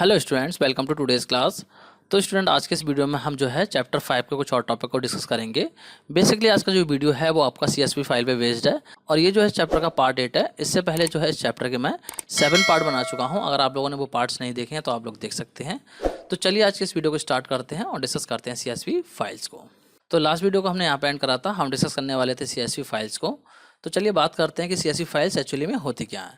Hello students, welcome to today's class. तो student, आज के इस वीडियो में हम जो है चैप्टर 5 के कुछ और टॉपिक को डिस्कस करेंगे। बेसिकली आज का जो वीडियो है वो आपका CSV फाइल पे बेस्ड है और ये जो है चैप्टर का पार्ट 8 है। इससे पहले जो है इस चैप्टर के मैं 7 पार्ट बना चुका हूँ। अगर आप लोगों ने वो पार्ट्स नहीं देखे हैं तो आप लोग देख सकते हैं। तो चलिए आज के इस वीडियो को स्टार्ट करते हैं और डिस्कस करते हैं CSV फाइल्स को। तो लास्ट वीडियो को हमने यहाँ पे एंड करा था, हम डिस्कस करने वाले थे CSV फाइल्स को। तो चलिए बात करते हैं कि CSV फाइल्स एक्चुअली में होती क्या है।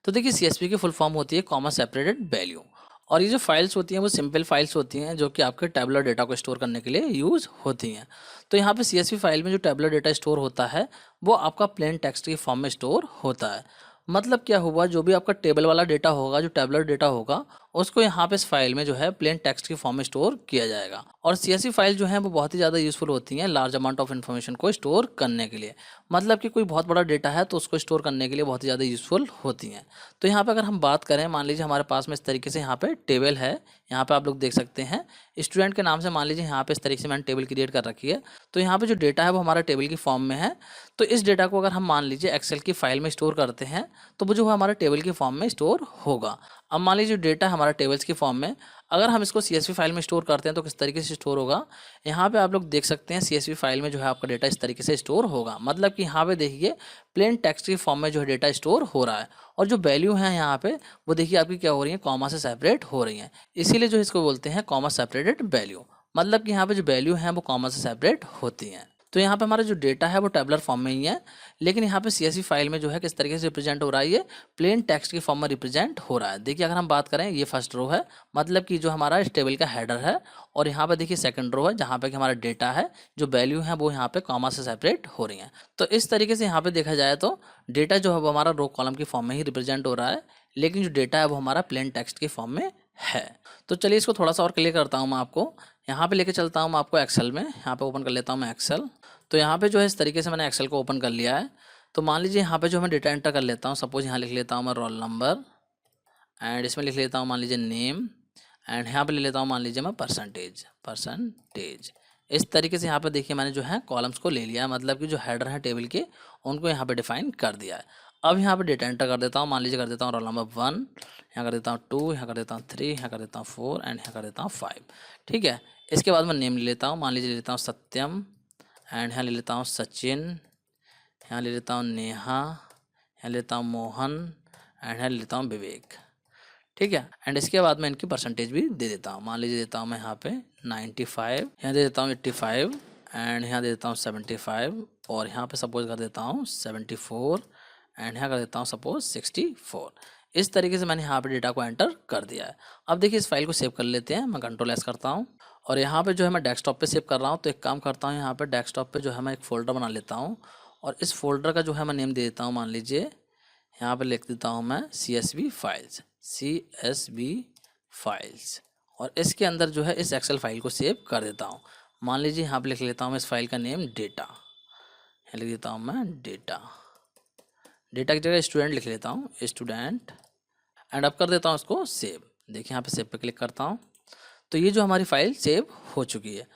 तो देखिए, CSV की फुल फॉर्म होती है कॉमा सेपरेटेड वैल्यू। और ये जो फाइल्स होती हैं वो सिंपल फाइल्स होती हैं जो कि आपके टैबुलर डेटा को स्टोर करने के लिए यूज़ होती हैं। तो यहाँ पे CSV फाइल में जो टैबुलर डेटा स्टोर होता है वो आपका प्लेन टेक्स्ट के फॉर्म में स्टोर होता है। मतलब क्या हुआ, जो भी आपका टेबल वाला डेटा होगा, जो टैबुलर डेटा होगा, उसको यहाँ पे इस फाइल में जो है प्लेन टेक्स्ट के फॉर्म में स्टोर किया जाएगा। और CSV फाइल जो है वो बहुत ही ज़्यादा यूज़फुल होती हैं लार्ज अमाउंट ऑफ इन्फॉर्मेशन को स्टोर करने के लिए। मतलब कि कोई बहुत बड़ा डेटा है तो उसको स्टोर करने के लिए बहुत ही ज़्यादा यूज़फुल होती हैं। तो यहाँ पे अगर हम बात करें, मान लीजिए हमारे पास में इस तरीके से यहाँ पे टेबल है। यहाँ पे आप लोग देख सकते हैं स्टूडेंट के नाम से, मान लीजिए यहाँ पे इस तरीके से मैंने टेबल क्रिएट कर रखी है। तो यहाँ पे जो डेटा है वो हमारा टेबल की फॉर्म में है। तो इस डेटा को अगर हम मान लीजिए एक्सेल की फाइल में स्टोर करते हैं तो वो जो है हमारा टेबल की फॉर्म में स्टोर होगा। अब मान लीजिए डेटा हमारा टेबल्स की फॉर्म में, अगर हम इसको CSV फाइल में स्टोर करते हैं तो किस तरीके से स्टोर होगा। यहाँ पे आप लोग देख सकते हैं CSV फाइल में जो है आपका डेटा इस तरीके से स्टोर होगा। मतलब कि यहाँ पे देखिए प्लेन टेक्स्ट की फॉर्म में जो है डेटा स्टोर हो रहा है और जो वैल्यू है यहाँ पे वो देखिए आपकी क्या हो रही है, कॉमा से सेपरेट हो रही है। इसीलिए जो इसको बोलते हैं कॉमा सेपरेटेड वैल्यू। मतलब कि यहाँ पे जो वैल्यू है वो कॉमा से सेपरेट होती हैं। तो यहाँ पे हमारा जो डेटा है वो टैबुलर फॉर्म में ही है, लेकिन यहाँ पे CSV फाइल में जो है किस तरीके से रिप्रेजेंट हो रहा है, ये प्लेन टेक्स्ट की फॉर्म में रिप्रेजेंट हो रहा है। देखिए अगर हम बात करें, ये फर्स्ट रो है, मतलब कि जो हमारा इस टेबल का हेडर है, और यहाँ पे देखिए सेकंड रो है जहाँ पे कि हमारा डेटा है, जो वैल्यू है वो यहाँ पे कॉमा से सेपरेट हो रही है। तो इस तरीके से यहाँ पे देखा जाए तो डेटा जो है वो हमारा रो कॉलम की फॉर्म में ही रिप्रेजेंट हो रहा है, लेकिन जो डेटा है वो हमारा प्लेन टेक्स्ट की फॉर्म में है। तो चलिए इसको थोड़ा सा और क्लियर करता हूँ मैं आपको। यहाँ पे लेके चलता हूँ मैं आपको एक्सेल में। यहाँ पे ओपन कर लेता हूँ मैं एक्सेल। तो यहाँ पे जो है इस तरीके से मैंने एक्सेल को ओपन कर लिया है। तो मान लीजिए यहाँ पे जो मैं डेटा एंटर कर लेता हूँ, सपोज यहाँ लिख लेता हूँ मैं रोल नंबर, एंड इसमें लिख लेता हूँ मान लीजिए नेम, एंड यहाँ पे ले लेता हूँ मान लीजिए मैं परसेंटेज। इस तरीके से यहाँ पे देखिए मैंने जो है कॉलम्स को ले लिया है, मतलब कि जो हेडर है टेबल के उनको यहाँ पे डिफाइन कर दिया है। अब यहाँ पे डेटा एंटर कर देता हूँ, मान लीजिए कर देता हूँ रोल नंबर 1, यहाँ कर देता हूँ 2, यहाँ कर देता हूँ 3, यहाँ कर देता हूँ 4 एंड यहाँ कर देता हूँ 5। ठीक है, इसके बाद मैं नेम ले लेता हूँ, मान लीजिए ले लेता हूँ सत्यम, एंड यहाँ ले लेता हूँ सचिन, यहाँ ले लेता हूँ नेहा, यहाँ लेता हूँ मोहन, एंड यहाँ ले लेता हूँ विवेक। ठीक है, एंड इसके बाद मैं इनकी परसेंटेज भी दे देता हूँ। मान लीजिए देता हूँ मैं यहाँ पे 95, यहाँ दे देता हूँ 85, एंड यहाँ दे देता हूँ 75, और यहाँ पे सपोज कर देता हूँ 74, एंड यहाँ कर देता हूँ सपोज 64। इस तरीके से मैंने यहाँ पे डेटा को एंटर कर दिया है। अब देखिए इस फाइल को सेव कर लेते हैं। मैं Ctrl+S करता हूँ और यहाँ पे जो है मैं डेस्कटॉप पे सेव कर रहा हूँ। तो एक काम करता हूँ, यहाँ पे डेस्कटॉप पे जो है मैं एक फ़ोल्डर बना लेता हूँ और इस फोल्डर का जो है मैं नेम दे देता हूँ, मान लीजिए यहाँ पे लिख देता हूँ मैं CSV फाइल्स, और इसके अंदर जो है इस एक्सेल फाइल को सेव कर देता हूँ। मान लीजिए यहाँ पे लिख लेता हूँ मैं इस फाइल का नेम डेटा, यहाँ लिख देता हूँ मैं डेटा की जगह स्टूडेंट लिख लेता हूँ, स्टूडेंट, एंड अब कर देता हूँ इसको सेव। देखिए यहाँ पे सेव पे क्लिक करता हूँ तो ये जो हमारी फाइल सेव हो चुकी है।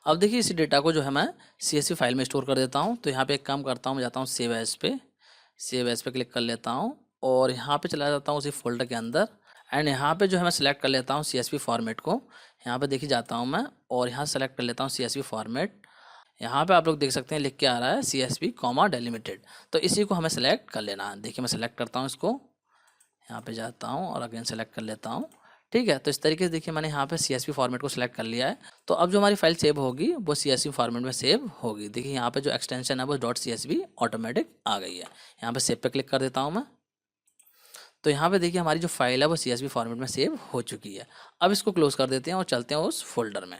अब देखिए इसी डेटा को जो है मैं CSV फाइल में स्टोर कर देता हूँ। तो यहाँ पे एक काम करता हूँ, मैं जाता हूँ सेव एज पे क्लिक कर लेता हूँ और यहाँ पे चला जाता हूँ उसी फोल्डर के अंदर, एंड यहाँ पे जो है मैं सेलेक्ट कर लेता हूँ CSV फॉर्मेट को। यहाँ पे देखिए जाता हूँ मैं और यहाँ सेलेक्ट कर लेता हूँ CSV फॉर्मेट। यहाँ पे आप लोग देख सकते हैं लिख के आ रहा है CSV कॉमा डेलिमिटेड, तो इसी को हमें सेलेक्ट कर लेना है। देखिए मैं सेलेक्ट करता हूँ इसको, यहाँ पे जाता हूँ और अगेन सेलेक्ट कर लेता हूँ। ठीक है, तो इस तरीके से देखिए मैंने यहाँ पे CSV फॉर्मेट को सिलेक्ट कर लिया है। तो अब जो हमारी फाइल सेव होगी वो CSV फॉर्मेट में सेव होगी। देखिए यहाँ पे जो एक्सटेंशन है वो .csv ऑटोमेटिक आ गई है। यहाँ पे सेव पे क्लिक कर देता हूँ मैं। तो यहाँ पे देखिए हमारी जो फाइल है वो CSV फॉर्मेट में सेव हो चुकी है। अब इसको क्लोज कर देते हैं और चलते हैं उस फोल्डर में।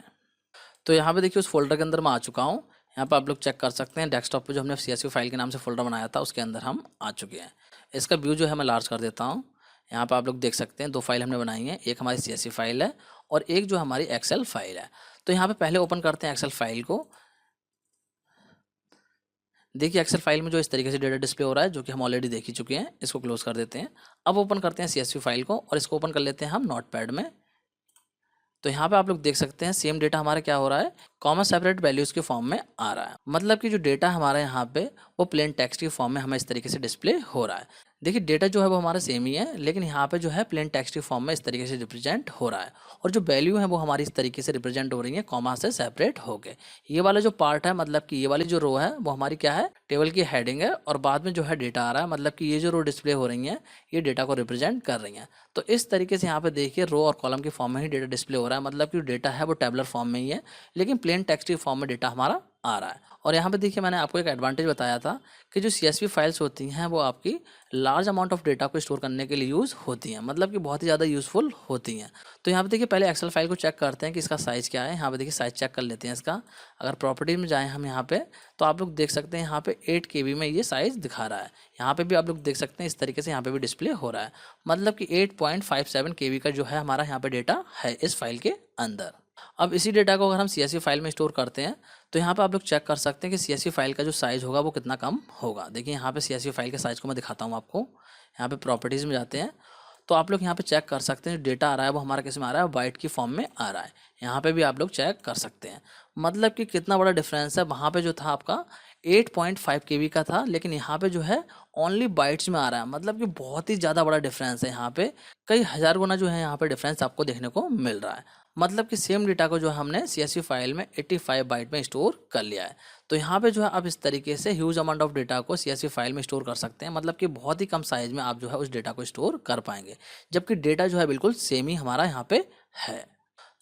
तो यहाँ पे देखिए उस फोल्डर के अंदर मैं आ चुका हूँ। यहाँ पे आप लोग चेक कर सकते हैं डेस्कटॉप पे जो हमने CSV फाइल के नाम से फोल्डर बनाया था उसके अंदर हम आ चुके हैं। इसका व्यू जो है मैं लार्ज कर देता हूँ। यहाँ पे आप लोग देख सकते हैं दो फाइल हमने बनाई है, एक हमारी CSV फाइल है और एक जो हमारी एक्सेल फाइल है। तो यहाँ पे पहले ओपन करते हैं एक्सेल फाइल को। देखिए एक्सेल फाइल में जो इस तरीके से डेटा डिस्प्ले हो रहा है, जो कि हम ऑलरेडी देख ही चुके हैं। इसको क्लोज कर देते हैं। अब ओपन करते हैं CSV फाइल को और इसको ओपन कर लेते हैं हम नोटपैड में। तो यहाँ पे आप लोग देख सकते हैं सेम डेटा हमारा क्या हो रहा है, कॉमा सेपरेट वैल्यूज के फॉर्म में आ रहा है। मतलब कि जो डेटा हमारा यहाँ पे वो प्लेन टेक्स्ट के फॉर्म में हमें इस तरीके से डिस्प्ले हो रहा है। देखिए डेटा जो है वो हमारा सेम ही है, लेकिन यहाँ पे जो है प्लेन टेक्स्ट के फॉर्म में इस तरीके से रिप्रेजेंट हो रहा है, और जो वैल्यू है वो हमारी इस तरीके से रिप्रेजेंट हो रही है कॉमा से सेपरेट होके। ये वाला जो पार्ट है, मतलब कि ये वाली जो रो है वो हमारी क्या है, टेबल की हेडिंग है, और बाद में जो है डेटा आ रहा है, मतलब कि ये जो रो डिस्प्ले हो रही है ये डेटा को रिप्रेजेंट कर रही हैं। तो इस तरीके से यहाँ पे देखिए रो और कॉलम के फॉर्म में ही डेटा डिस्प्ले हो रहा है, मतलब कि डेटा है वो टेबलर फॉर्म में ही है, लेकिन प्लेन टेक्स्ट के फॉर्म में डेटा हमारा आ रहा है। और यहाँ पे देखिए मैंने आपको एक एडवांटेज बताया था कि जो CSV फाइल्स होती हैं वो आपकी लार्ज अमाउंट ऑफ डेटा को स्टोर करने के लिए यूज़ होती हैं, मतलब कि बहुत ही ज़्यादा यूज़फुल होती हैं। तो यहाँ पे देखिए पहले एक्सेल फाइल को चेक करते हैं कि इसका साइज़ क्या है। यहाँ पे देखिए साइज़ चेक कर लेते हैं इसका। अगर प्रॉपर्टी में जाएँ हम यहाँ पे, तो आप लोग देख सकते हैं यहाँ पे 8 KB में ये साइज़ दिखा रहा है। यहाँ पे भी आप लोग देख सकते हैं इस तरीके से यहाँ पे भी डिस्प्ले हो रहा है, मतलब कि 8.57 KB का जो है हमारा यहाँ पे डेटा है इस फाइल के अंदर। अब इसी डेटा को अगर हम CSV फाइल में स्टोर करते हैं, तो यहाँ पे आप लोग चेक कर सकते हैं कि CSV फाइल का जो साइज़ होगा वो कितना कम होगा। देखिए यहाँ पे CSV फाइल के साइज़ को मैं दिखाता हूँ आपको। यहाँ पे प्रॉपर्टीज़ में जाते हैं, तो आप लोग यहाँ पे चेक कर सकते हैं जो डेटा आ रहा है वो हमारा किस में आ रहा है, वाइट की फॉर्म में आ रहा है। यहाँ पे भी आप लोग चेक कर सकते हैं, मतलब कि कितना बड़ा डिफरेंस है। वहाँ पे जो था आपका 8.5 KB का था, लेकिन यहाँ पे जो है ओनली बाइट्स में आ रहा है, मतलब कि बहुत ही ज़्यादा बड़ा डिफरेंस है। यहाँ पे कई हज़ार गुना जो है यहाँ पे डिफरेंस आपको देखने को मिल रहा है। मतलब कि सेम डेटा को जो हमने CSV फाइल में 85 बाइट में स्टोर कर लिया है। तो यहाँ पे जो है आप इस तरीके से ह्यूज अमाउंट ऑफ डेटा को CSV फाइल में स्टोर कर सकते हैं, मतलब कि बहुत ही कम साइज़ में आप जो है उस डेटा को स्टोर कर पाएंगे, जबकि डेटा जो है बिल्कुल सेम ही हमारा यहाँ पे है।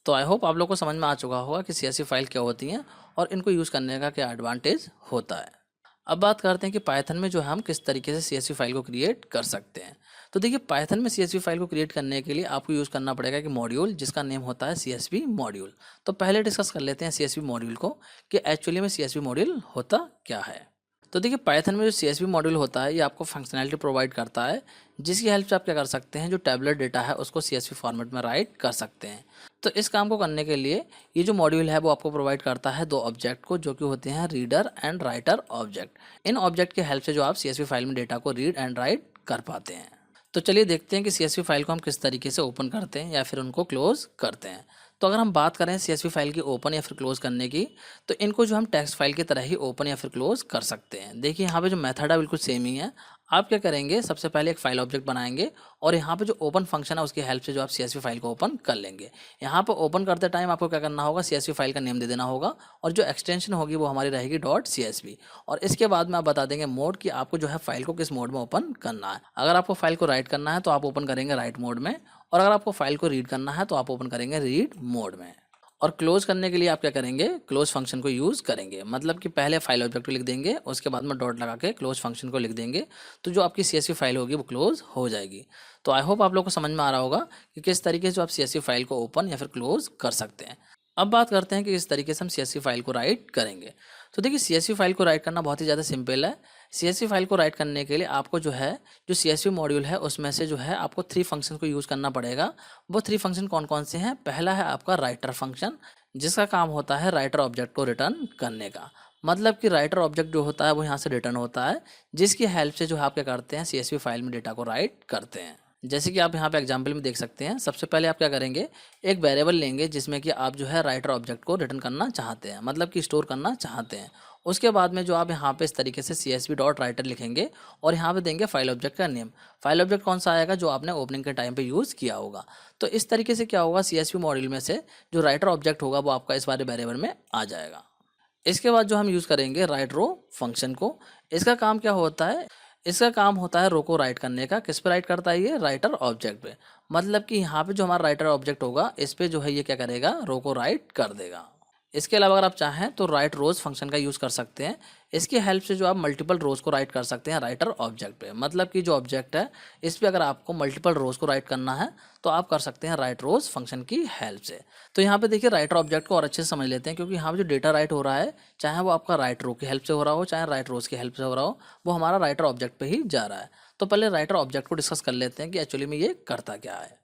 तो आई होप आप लोग को समझ में आ चुका होगा कि CSV फाइल क्या होती हैं और इनको यूज़ करने का क्या एडवांटेज होता है। अब बात करते हैं कि पाइथन में जो है हम किस तरीके से CSV फाइल को क्रिएट कर सकते हैं। तो देखिए पाइथन में CSV फाइल को क्रिएट करने के लिए आपको यूज़ करना पड़ेगा कि मॉड्यूल जिसका नेम होता है CSV मॉड्यूल। तो पहले डिस्कस कर लेते हैं CSV मॉड्यूल को कि एक्चुअली में CSV मॉड्यूल होता क्या है। तो देखिए पाइथन में जो CSV मॉड्यूल होता है ये आपको फंक्शनैलिटी प्रोवाइड करता है, जिसकी हेल्प से आप क्या कर सकते हैं, जो टैबुलर डेटा है उसको CSV फॉर्मेट में राइट कर सकते हैं। तो इस काम को करने के लिए ये जो मॉड्यूल है वो आपको प्रोवाइड करता है दो ऑब्जेक्ट को, जो कि होते हैं reader and writer object. In object की हेल्प से जो आप CSV फाइल में डेटा को रीड एंड राइट कर पाते हैं। तो चलिए देखते हैं कि CSV फाइल को हम किस तरीके से ओपन करते हैं या फिर उनको क्लोज करते हैं। तो अगर हम बात करें CSV फाइल की ओपन या फिर क्लोज करने की, तो इनको जो हम टेक्स्ट फाइल की तरह ही ओपन या फिर क्लोज कर सकते हैं। देखिए यहाँ पे जो मेथड है बिल्कुल सेम ही है। आप क्या करेंगे, सबसे पहले एक फाइल ऑब्जेक्ट बनाएंगे और यहाँ पे जो ओपन फंक्शन है उसकी हेल्प से जो आप CSV फाइल को ओपन कर लेंगे। यहाँ पे ओपन करते टाइम आपको क्या करना होगा, CSV फाइल का नेम दे देना होगा और जो एक्सटेंशन होगी वो हमारी रहेगी .csv। और इसके बाद में आप बता देंगे मोड कि आपको जो है फाइल को किस मोड में ओपन करना है। अगर आपको फाइल को राइट करना है तो आप ओपन करेंगे राइट मोड में, और अगर आपको फाइल को रीड करना है तो आप ओपन करेंगे रीड मोड में। और क्लोज करने के लिए आप क्या करेंगे, क्लोज फंक्शन को यूज़ करेंगे, मतलब कि पहले फाइल ऑब्जेक्ट को लिख देंगे, उसके बाद में डॉट लगा के क्लोज फंक्शन को लिख देंगे, तो जो आपकी CSV फाइल होगी वो क्लोज हो जाएगी। तो आई होप आप लोग को समझ में आ रहा होगा कि किस तरीके से जो आप CSV फाइल को ओपन या फिर क्लोज कर सकते हैं। अब बात करते हैं कि इस तरीके से हम CSV फाइल को राइट करेंगे। तो देखिए CSV फाइल को राइट करना बहुत ही ज़्यादा सिंपल है। CSV फाइल को राइट करने के लिए आपको जो है जो CSV मॉड्यूल है उसमें से जो है आपको 3 फंक्शन को यूज़ करना पड़ेगा। वो 3 फंक्शन कौन कौन से हैं, पहला है आपका राइटर फंक्शन, जिसका काम होता है राइटर ऑब्जेक्ट को रिटर्न करने का। मतलब कि राइटर ऑब्जेक्ट जो होता है वो यहाँ से रिटर्न होता है, जिसकी हेल्प से जो आप क्या करते हैं CSV फाइल में डेटा को राइट करते हैं। जैसे कि आप यहाँ पे एग्जांपल में देख सकते हैं, सबसे पहले आप क्या करेंगे, एक वेरिएबल लेंगे जिसमें कि आप जो है राइटर ऑब्जेक्ट को रिटर्न करना चाहते हैं, मतलब कि स्टोर करना चाहते हैं। उसके बाद में जो आप यहाँ पे इस तरीके से CSV डॉट राइटर लिखेंगे और यहाँ पे देंगे फाइल ऑब्जेक्ट का नेम। फाइल ऑब्जेक्ट कौन सा आएगा, जो आपने ओपनिंग के टाइम पे यूज़ किया होगा। तो इस तरीके से क्या होगा, CSV मॉड्यूल में से जो राइटर ऑब्जेक्ट होगा वो आपका इस वाले वेरिएबल में आ जाएगा। इसके बाद जो हम यूज़ करेंगे राइट रो फंक्शन को। इसका काम क्या होता है, इसका काम होता है रो को राइट करने का। किस पे राइट करता है ये, राइटर ऑब्जेक्ट पे। मतलब कि यहाँ पे जो हमारा राइटर ऑब्जेक्ट होगा इस पे जो है ये क्या करेगा, रो को राइट कर देगा। इसके अलावा अगर आप चाहें तो राइट रोज फंक्शन का यूज़ कर सकते हैं। इसकी हेल्प से जो आप मल्टीपल रोज को राइट कर सकते हैं राइटर ऑब्जेक्ट पे। मतलब कि जो ऑब्जेक्ट है इस पे अगर आपको मल्टीपल रोज को राइट करना है तो आप कर सकते हैं राइट रोज फंक्शन की हेल्प से। तो यहाँ पे देखिए राइटर ऑब्जेक्ट को और अच्छे से समझ लेते हैं, क्योंकि यहाँ पे जो डेटा राइट हो रहा है, चाहे वो आपका राइट रो की हेल्प से हो रहा हो चाहे राइट रोज की हेल्प से हो रहा हो, वो हमारा राइटर ऑब्जेक्ट पे ही जा रहा है। तो पहले राइटर ऑब्जेक्ट को डिस्कस कर लेते हैं कि एक्चुअली में ये करता क्या है।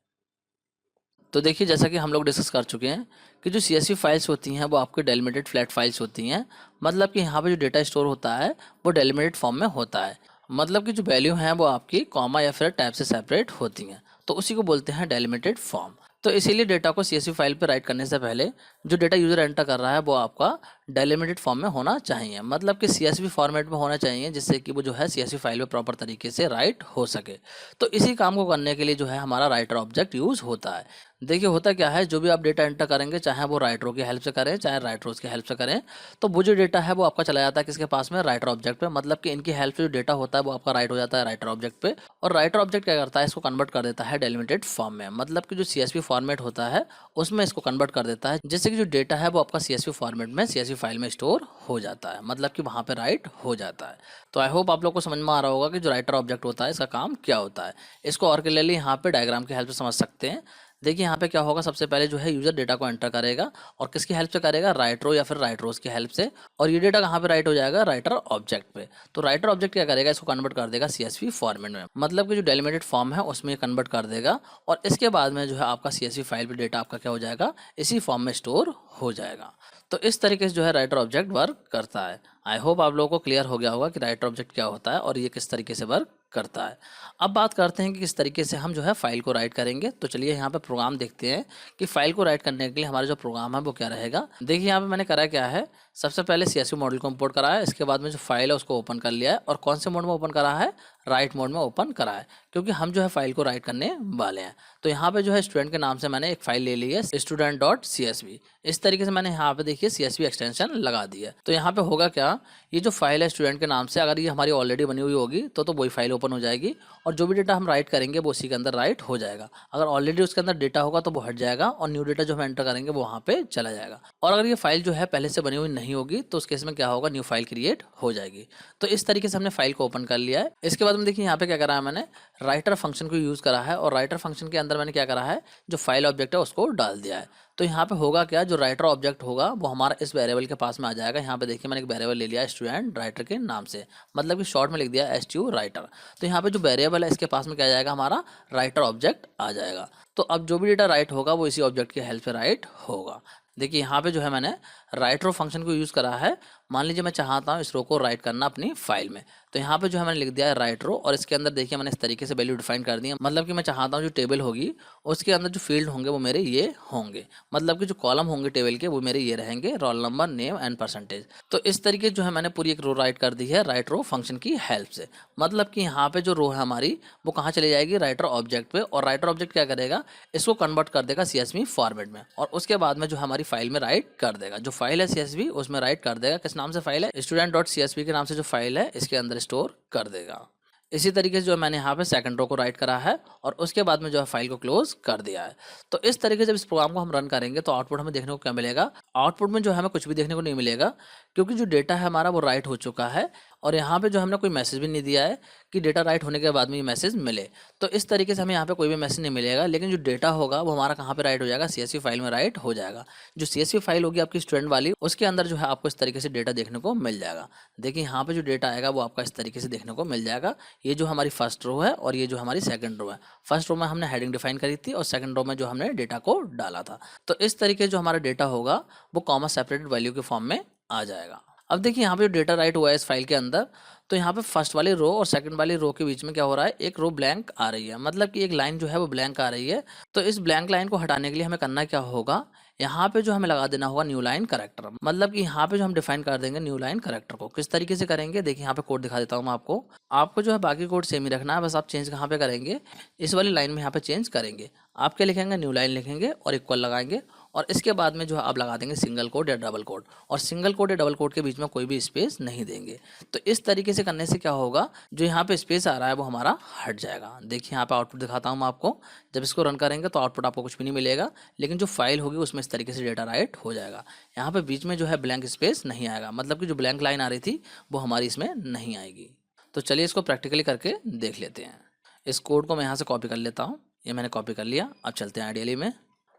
तो देखिए जैसा कि हम लोग डिस्कस कर चुके हैं कि जो CSV फाइल्स होती हैं वो आपके डेलिमिटेड फ्लैट फाइल्स होती हैं। मतलब कि यहाँ पे जो डेटा स्टोर होता है वो डेलिमिटेड फॉर्म में होता है। मतलब कि जो वैल्यू हैं वो आपकी कॉमा या फिर टैब से सेपरेट होती हैं, तो उसी को बोलते हैं डेलिमिटेड फॉर्म। तो इसीलिए डेटा को CSV फाइल पे राइट करने से पहले जो डेटा यूज़र एंटर कर रहा है वो आपका डेलिमिटेड फॉर्म में होना चाहिए, मतलब कि CSV फॉर्मेट में होना चाहिए, जिससे कि वो जो है CSV फाइल में प्रॉपर तरीके से राइट हो सके। तो इसी काम को करने के लिए जो है हमारा राइटर ऑब्जेक्ट यूज़ होता है। देखिए होता क्या है, जो भी आप डेटा एंटर करेंगे, चाहे वो राइटरों की हेल्प से करें चाहे राइटरों की हेल्प से करें, तो वो जो डेटा है वो आपका चला जाता है किसके पास में, राइटर ऑब्जेक्ट पे। मतलब कि इनकी हेल्प से जो डेटा होता है वो आपका राइट हो जाता है राइटर ऑब्जेक्ट पे, और राइटर ऑब्जेक्ट क्या करता है, इसको कन्वर्ट कर देता है डेलिमिटेड फॉर्म में। मतलब कि जो CSV फॉर्मेट होता है उसमें इसको कन्वर्ट कर देता है, जिससे कि जो डेटा है वो आपका CSV फॉर्मेट में CSV फाइल में स्टोर हो जाता है, मतलब कि वहाँ पे राइट हो जाता है। तो आई होप आप लोग को समझ में आ रहा होगा कि जो राइटर ऑब्जेक्ट होता है इसका काम क्या होता है। इसको और क्लियरली यहाँ पे डायग्राम की हेल्प से समझ सकते हैं। देखिए यहाँ पे क्या होगा, सबसे पहले जो है यूजर डेटा को एंटर करेगा, और किसकी हेल्प से करेगा, राइटरो या फिर राइटरोज की हेल्प से। और ये डेटा कहाँ पे राइट हो जाएगा, राइटर ऑब्जेक्ट पे। तो राइटर ऑब्जेक्ट क्या करेगा, इसको कन्वर्ट कर देगा CSV फॉर्मेट में, मतलब कि जो डेलिमिटेड फॉर्म है उसमें कन्वर्ट कर देगा, और इसके बाद में जो है आपका CSV फाइल पे डेटा आपका क्या हो जाएगा, इसी फॉर्म में स्टोर हो जाएगा। तो इस तरीके से जो है राइटर ऑब्जेक्ट वर्क करता है। आई होप आप लोगों को क्लियर हो गया होगा कि राइटर ऑब्जेक्ट क्या होता है और ये किस तरीके से वर्क करता है। अब बात करते हैं कि किस तरीके से हम जो है फाइल को राइट करेंगे। तो चलिए यहाँ पे प्रोग्राम देखते हैं कि फाइल को राइट करने के लिए हमारा जो प्रोग्राम है वो क्या रहेगा। देखिए यहाँ पे मैंने करा क्या है, सबसे पहले CSV मॉडल को इंपोर्ट करा है, इसके बाद में जो फाइल है उसको ओपन कर लिया है, और कौन से मोड में ओपन करा है, राइट मोड में ओपन करा है, क्योंकि हम जो है फाइल को राइट करने वाले हैं। तो यहाँ पे जो है स्टूडेंट के नाम से मैंने एक फाइल ले ली है, student.csv। इस तरीके से मैंने यहाँ पे देखिए CSV एक्सटेंशन लगा दी है। तो यहाँ पे होगा क्या, ये जो फाइल है स्टूडेंट के नाम से, अगर ये हमारी ऑलरेडी बनी हुई होगी तो वही फाइल ओपन हो जाएगी, और जो भी डेटा हम राइट करेंगे वो उसी के अंदर राइट हो जाएगा। अगर ऑलरेडी उसके अंदर डेटा होगा तो वो हट जाएगा, और न्यू डेटा जो हम एंटर करेंगे वो वहाँ पे चला जाएगा। और अगर ये फाइल जो है पहले से बनी हुई नहीं होगी तो उस केस में क्या होगा, न्यू फाइल क्रिएट हो जाएगी। तो इस तरीके से हमने फाइल को ओपन कर लिया है। इसके बाद में देखिए यहाँ पे क्या करा है, मैंने राइटर फंक्शन को यूज करा है, और राइटर फंक्शन के अंदर मैंने क्या करा है, जो फाइल ऑब्जेक्ट है उसको डाल दिया है। तो यहाँ पे होगा क्या, जो राइटर ऑब्जेक्ट होगा वो हमारा इस वेरिएबल के पास में आ जाएगा। यहाँ पे देखिए मैंने एक वेरिएबल ले लिया है स्टूडेंट राइटर के नाम से, मतलब कि शॉर्ट में लिख दिया STU राइटर। तो यहाँ पे जो वेरिएबल है इसके पास में क्या आ जाएगा, हमारा राइटर ऑब्जेक्ट आ जाएगा। तो अब जो भी डेटा राइट होगा वो इसी ऑब्जेक्ट की हेल्प से राइट होगा। देखिए यहाँ पे जो है मैंने राइट रो फंक्शन को यूज़ करा है। मान लीजिए मैं चाहता हूँ इस रो को राइट करना अपनी फाइल में, तो यहाँ पे जो है मैंने लिख दिया है राइट रो, और इसके अंदर देखिए मैंने इस तरीके से वैल्यू डिफाइन कर दी है। मतलब कि मैं चाहता हूँ जो टेबल होगी उसके अंदर जो फील्ड होंगे वो मेरे ये होंगे, मतलब कि जो कॉलम होंगे टेबल के वो मेरे ये रहेंगे, roll number, name and percentage. तो इस तरीके जो है मैंने पूरी एक रो राइट कर दी है राइट रो फंक्शन की हेल्प से। मतलब कि यहाँ पे जो रो है हमारी वो कहाँ चली जाएगी, राइटर ऑब्जेक्ट पे, और राइटर ऑब्जेक्ट क्या करेगा, इसको कन्वर्ट कर देगा CSV फॉर्मेट में, और उसके बाद में जो हमारी फाइल में राइट कर देगा। जो फाइल है CSV उसमें राइट कर देगा। किस नाम से फाइल है, student.csv के नाम से जो फाइल है इसके अंदर स्टोर कर देगा। इसी तरीके से जो मैंने यहाँ पे सेकंड रो को राइट करा है, और उसके बाद में जो है फाइल को क्लोज कर दिया है। तो इस तरीके से जब इस प्रोग्राम को हम रन करेंगे तो आउटपुट हमें देखने को क्या मिलेगा, आउटपुट में जो है हमें कुछ भी देखने को नहीं मिलेगा, क्योंकि जो डेटा है हमारा वो राइट हो चुका है, और यहाँ पे जो हमने कोई मैसेज भी नहीं दिया है कि डेटा राइट होने के बाद में ये मैसेज मिले। तो इस तरीके से हमें यहाँ पे कोई भी मैसेज नहीं मिलेगा, लेकिन जो डेटा होगा वो हमारा कहाँ पे राइट हो जाएगा, CSV फाइल में राइट हो जाएगा। जो CSV फाइल होगी आपकी स्टूडेंट वाली, उसके अंदर जो है आपको इस तरीके से डेटा देखने को मिल जाएगा। देखिए यहाँ पे जो डेटा आएगा वो आपका इस तरीके से देखने को मिल जाएगा। ये जो हमारी फर्स्ट रो है और ये जो हमारी सेकंड रो है। फर्स्ट रो में हमने हेडिंग डिफाइन करी थी, और सेकंड रो में जो हमने डेटा को डाला था। तो इस तरीके से जो हमारा डेटा होगा वो कॉमा सेपरेटेड वैल्यू के फॉर्म में आ जाएगा। अब देखिए यहाँ पे जो डेटा राइट हुआ है इस फाइल के अंदर, तो यहाँ पे फर्स्ट वाली रो और सेकंड वाली रो के बीच में क्या हो रहा है, एक रो ब्लैंक आ रही है, मतलब कि एक लाइन जो है वो ब्लैंक आ रही है। तो इस ब्लैंक लाइन को हटाने के लिए हमें करना क्या होगा, यहाँ पे जो हमें लगा देना होगा न्यू लाइन करेक्टर। मतलब कि यहाँ पे जो हम डिफाइन कर देंगे न्यू लाइन करेक्टर को। किस तरीके से करेंगे, देखिए यहाँ पे कोड दिखा देता हूँ मैं आपको। आपको जो है बाकी कोड सेम ही रखना है, बस आप चेंज कहाँ पे करेंगे, इस वाली लाइन में यहाँ पे चेंज करेंगे। आप क्या लिखेंगे, न्यू लाइन लिखेंगे और इक्वल लगाएंगे, और इसके बाद में जो है आप लगा देंगे सिंगल कोड या डबल कोड, और सिंगल कोड या डबल कोड के बीच में कोई भी स्पेस नहीं देंगे। तो इस तरीके से करने से क्या होगा, जो यहाँ पे स्पेस आ रहा है वो हमारा हट जाएगा। देखिए यहाँ पे आउटपुट दिखाता हूँ मैं आपको। जब इसको रन करेंगे तो आउटपुट आपको कुछ भी नहीं मिलेगा, लेकिन जो फाइल होगी उसमें इस तरीके से डेटा राइट हो जाएगा। यहाँ पे बीच में जो है ब्लैंक स्पेस नहीं आएगा, मतलब कि जो ब्लैंक लाइन आ रही थी वो हमारी इसमें नहीं आएगी। तो चलिए इसको प्रैक्टिकली करके देख लेते हैं। इस कोड को मैं यहाँ से कॉपी कर लेता हूँ। ये मैंने कॉपी कर लिया। अब चलते हैं आइडियली में।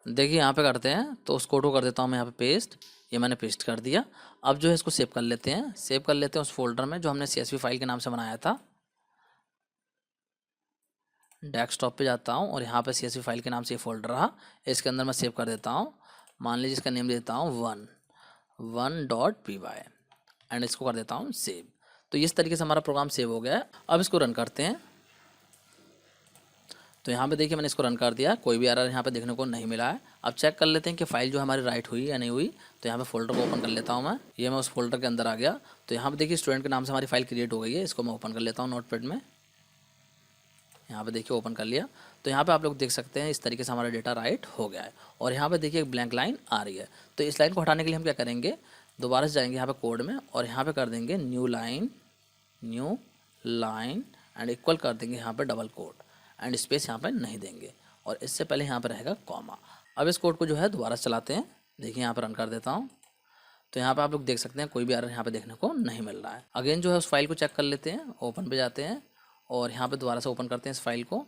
देखिए यहाँ पे करते हैं, तो उस कोड को कर देता हूँ मैं यहाँ पे पेस्ट। ये मैंने पेस्ट कर दिया। अब जो है इसको सेव कर लेते हैं। सेव कर लेते हैं उस फोल्डर में जो हमने CSV फाइल के नाम से बनाया था। डेस्कटॉप पे जाता हूँ और यहाँ पे CSV फाइल के नाम से ये फोल्डर रहा, इसके अंदर मैं सेव कर देता हूँ। मान लीजिए इसका नेम देता हूँ 1.py एंड इसको कर देता हूँ सेव। तो इस तरीके से हमारा प्रोग्राम सेव हो गया है। अब इसको रन करते हैं। तो यहाँ पे देखिए मैंने इसको रन कर दिया, कोई भी एरर यहाँ पे देखने को नहीं मिला है। अब चेक कर लेते हैं कि फाइल जो हमारी राइट हुई या नहीं हुई। तो यहाँ पे फोल्डर को ओपन कर लेता हूँ मैं। ये मैं उस फोल्डर के अंदर आ गया। तो यहाँ पे देखिए स्टूडेंट के नाम से हमारी फाइल क्रिएट हो गई है। इसको मैं ओपन कर लेता हूँ नोटपैड में। यहाँ पे देखिए ओपन कर लिया। तो यहाँ पे आप लोग देख सकते हैं इस तरीके से हमारा डेटा राइट हो गया है। और यहाँ पे देखिए एक ब्लैंक लाइन आ रही है। तो इस लाइन को हटाने के लिए हम क्या करेंगे, दोबारा से जाएंगे यहाँ पे कोड में और यहाँ पे कर देंगे न्यू लाइन एंड इक्वल कर देंगे यहाँ पे डबल कोट एंड स्पेस यहाँ पे नहीं देंगे और इससे पहले यहाँ पे रहेगा कॉमा। अब इस कोड को जो है दोबारा चलाते हैं। देखिए यहाँ पर रन कर देता हूँ। तो यहाँ पे आप लोग देख सकते हैं कोई भी एरर यहाँ पे देखने को नहीं मिल रहा है। अगेन जो है उस फाइल को चेक कर लेते हैं, ओपन पे जाते हैं और यहाँ पे दोबारा से ओपन करते हैं इस फाइल को।